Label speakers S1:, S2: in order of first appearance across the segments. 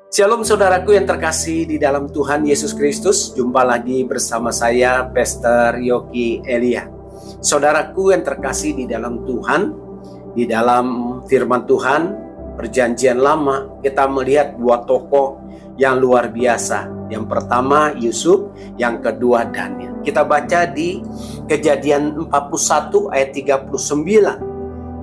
S1: Shalom saudaraku yang terkasih di dalam Tuhan Yesus Kristus. Jumpa lagi bersama saya, Pastor Yogi Elia. Saudaraku yang terkasih di dalam Tuhan, di dalam firman Tuhan, perjanjian lama, kita melihat dua tokoh yang luar biasa. Yang pertama Yusuf, yang kedua Daniel. Kita baca di Kejadian 41 ayat 39.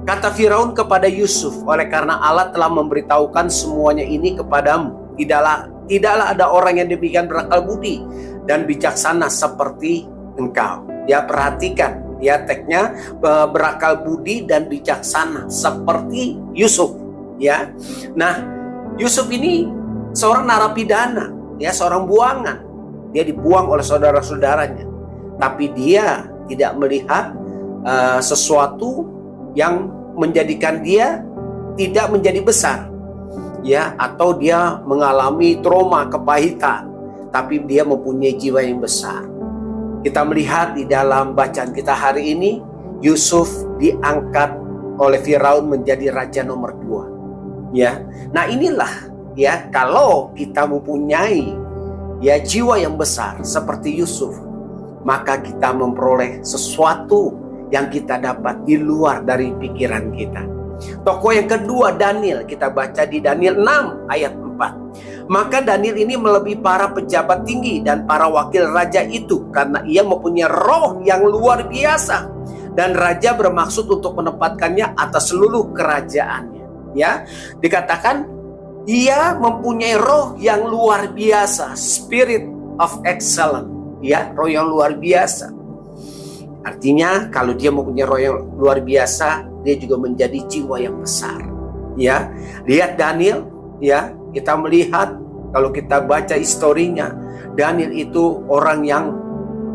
S1: Kata Firaun kepada Yusuf, oleh karena Allah telah memberitahukan semuanya ini kepadamu, tidaklah ada orang yang demikian berakal budi dan bijaksana seperti engkau. Ya, perhatikan ya teksnya, berakal budi dan bijaksana seperti Yusuf. Ya, nah Yusuf ini seorang narapidana, ya seorang buangan. Dia dibuang oleh saudara-saudaranya, tapi dia tidak melihat sesuatu yang menjadikan dia tidak menjadi besar, ya, atau dia mengalami trauma, kepahitan, tapi dia mempunyai jiwa yang besar. Kita melihat di dalam bacaan kita hari ini, Yusuf diangkat oleh Firaun menjadi raja nomor 2. Ya, nah inilah ya, kalau kita mempunyai ya jiwa yang besar seperti Yusuf, maka kita memperoleh sesuatu yang kita dapat di luar dari pikiran kita. Tokoh yang kedua Daniel, kita baca di Daniel 6 ayat 4. Maka Daniel ini melebihi para pejabat tinggi dan para wakil raja itu, karena ia mempunyai roh yang luar biasa, dan raja bermaksud untuk menempatkannya atas seluruh kerajaannya. Ya, dikatakan ia mempunyai roh yang luar biasa, spirit of excellence, ya, roh yang luar biasa. Artinya kalau dia mempunyai roh yang luar biasa, dia juga menjadi jiwa yang besar. Ya, lihat Daniel, ya, kita melihat kalau kita baca historinya, Daniel itu orang yang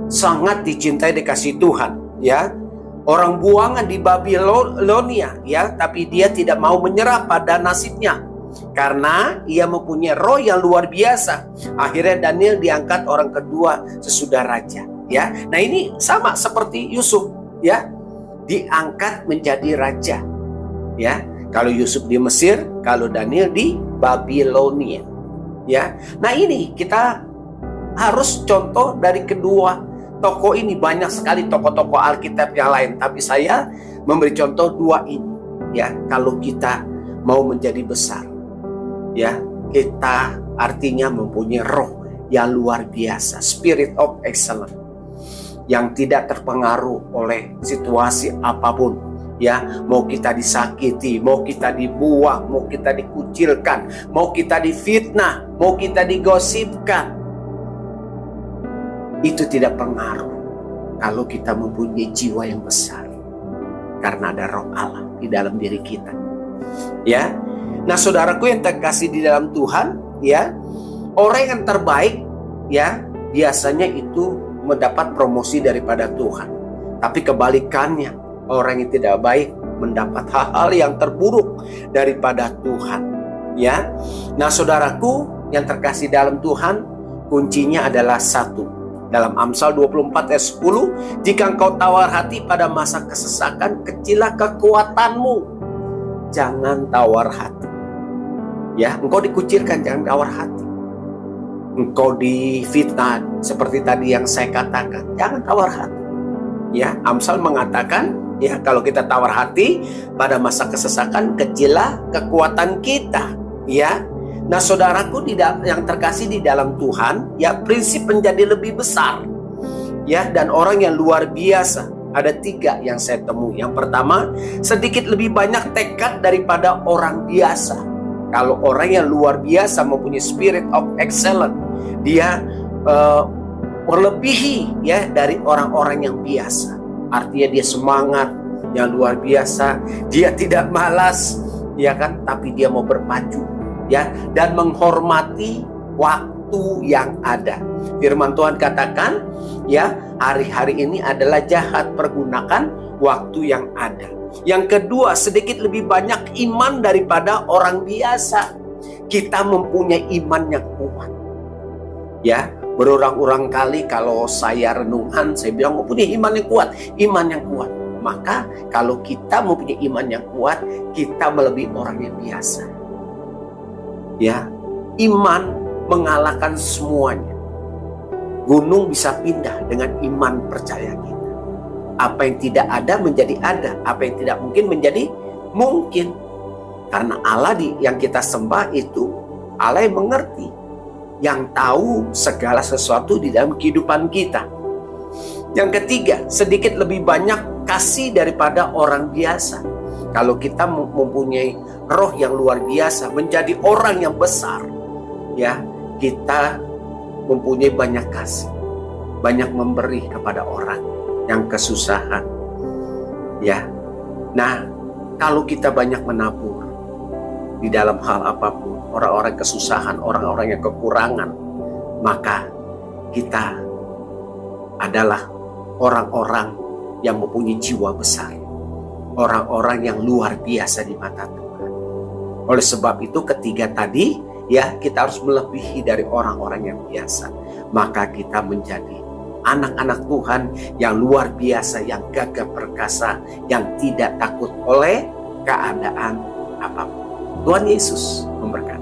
S1: sangat dicintai, dikasih Tuhan, ya. Orang buangan di Babilonia, ya, tapi dia tidak mau menyerah pada nasibnya karena ia mempunyai roh yang luar biasa. Akhirnya Daniel diangkat orang kedua sesudah raja. Ya, nah ini sama seperti Yusuf, ya, diangkat menjadi raja. Ya, kalau Yusuf di Mesir, kalau Daniel di Babilonia. Ya, nah ini kita harus contoh dari kedua tokoh ini. Banyak sekali tokoh-tokoh Alkitab yang lain, tapi saya memberi contoh dua ini. Ya, kalau kita mau menjadi besar, ya, kita artinya mempunyai roh yang luar biasa, spirit of excellence, yang tidak terpengaruh oleh situasi apapun. Ya, mau kita disakiti, mau kita dibuang, mau kita dikucilkan, mau kita difitnah, mau kita digosipkan, itu tidak pengaruh kalau kita mempunyai jiwa yang besar, karena ada roh Allah di dalam diri kita. Ya, nah saudaraku yang terkasih di dalam Tuhan, ya, orang yang terbaik, ya, biasanya itu mendapat promosi daripada Tuhan. Tapi kebalikannya, orang yang tidak baik mendapat hal-hal yang terburuk daripada Tuhan. Ya, nah saudaraku yang terkasih dalam Tuhan, kuncinya adalah satu. Dalam Amsal 24 ayat 10, jika engkau tawar hati pada masa kesesakan, kecilah kekuatanmu. Jangan tawar hati. Ya, engkau dikucilkan, jangan tawar hati. Engkau difitnah seperti tadi yang saya katakan, jangan tawar hati. Ya, Amsal mengatakan, ya, kalau kita tawar hati pada masa kesesakan, kecilah kekuatan kita. Ya, nah saudaraku yang terkasih di dalam Tuhan, ya, prinsip menjadi lebih besar, ya, dan orang yang luar biasa. Ada 3 yang saya temui. Yang pertama, sedikit lebih banyak tekad daripada orang biasa. Kalau orang yang luar biasa mempunyai spirit of excellence, dia melebihi, ya, dari orang-orang yang biasa. Artinya dia semangat yang luar biasa, dia tidak malas, ya kan, tapi dia mau berpacu, ya, dan menghormati waktu yang ada. Firman Tuhan katakan, ya, hari-hari ini adalah jahat, pergunakan waktu yang ada. Yang kedua, sedikit lebih banyak iman daripada orang biasa. Kita mempunyai iman yang kuat. Ya, berulang-ulang kali kalau saya renungan, saya bilang mempunyai iman yang kuat, iman yang kuat. Maka kalau kita mempunyai iman yang kuat, kita melebihi orang yang biasa. Ya, Iman mengalahkan semuanya. Gunung bisa pindah dengan iman percaya kita. Apa yang tidak ada menjadi ada, apa yang tidak mungkin menjadi mungkin. Karena Allah yang kita sembah itu Allah yang mengerti, yang tahu segala sesuatu di dalam kehidupan kita. Yang ketiga, sedikit lebih banyak kasih daripada orang biasa. Kalau kita mempunyai roh yang luar biasa, menjadi orang yang besar, ya, kita mempunyai banyak kasih, banyak memberi kepada orang yang kesusahan, ya. Nah, kalau kita banyak menabur di dalam hal apapun, orang-orang kesusahan, orang-orang yang kekurangan, maka kita adalah orang-orang yang mempunyai jiwa besar, orang-orang yang luar biasa di mata Tuhan. Oleh sebab itu ketiga tadi, ya, kita harus melebihi dari orang-orang yang biasa. Maka kita menjadi anak-anak Tuhan yang luar biasa, yang gagah perkasa, yang tidak takut oleh keadaan apapun. Tuhan Yesus memberkati.